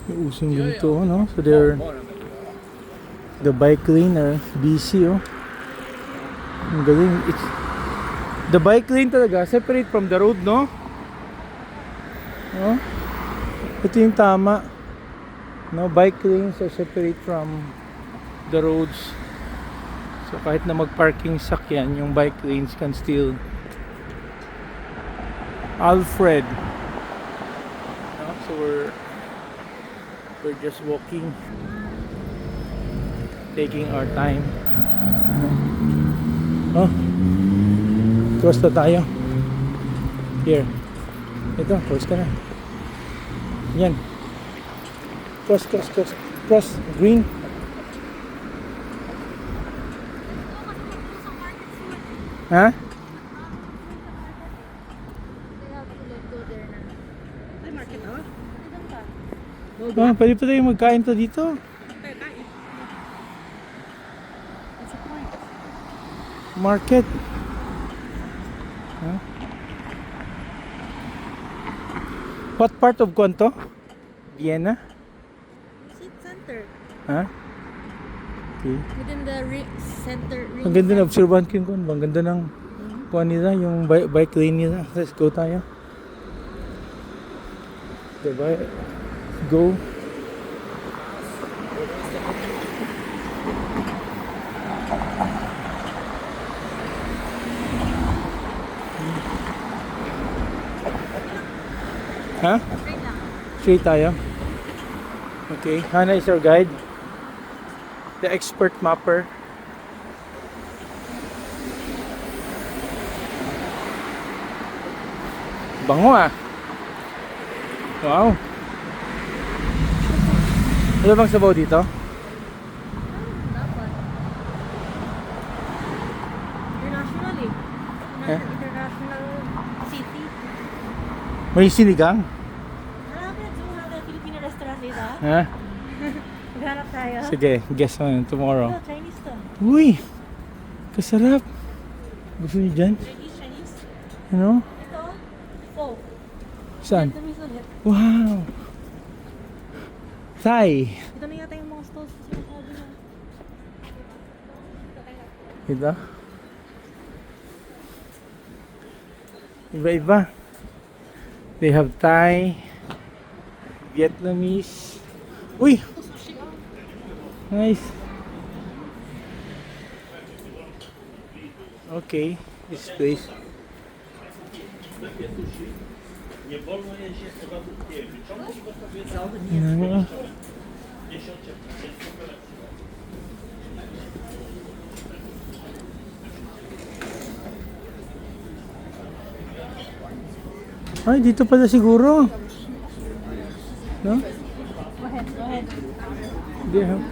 May usong ganito, no? So they're the bike lane are busy, oh. Ang galing. The bike lane talaga separate from the road, no? No? Ito yung tama. No, bike lanes are separate from the roads. So kahit na mag-parking sakyan, yung bike lanes can still Alfred. No? So we're just walking, taking our time. Oh, cross na tayo. Here. Ito, cross ka na. Yan. Cross. Green. Ha? Oh, pwede pa tayo magkain to dito. Market. Huh? What part of Kwanto? Vienna? Center. Ha? Okay. Within the center ring. Ang ganda na obserbahan ko yung ang ganda ng kuan nila, yung bike lane nila. Let's go tayo. Diba? Go. Ha? Straight tayo. Okay. Hana is our guide. The expert mapper. Bango ah. Wow. Ano bang sabaw dito? Dapat. International eh. Eh? International city. May sinigang? Hanapin natin yung Filipino restaurant dito. Ha? Maghanap tayo. Sige, guess on tomorrow. Ito, Chinese to. Uy! Kasarap! Gusto niyo dyan? Chinese. Ano? Ito, pho. Saan? Vietnamese ulit. Wow! Thai! Ito na yata yung mga stalls sa sinasabi na. Ito? Iba-iba. They have Thai, Vietnamese. Uy! Nice. Okay, this place. Ano? Ay, dito pala siguro. No? Go ahead. They have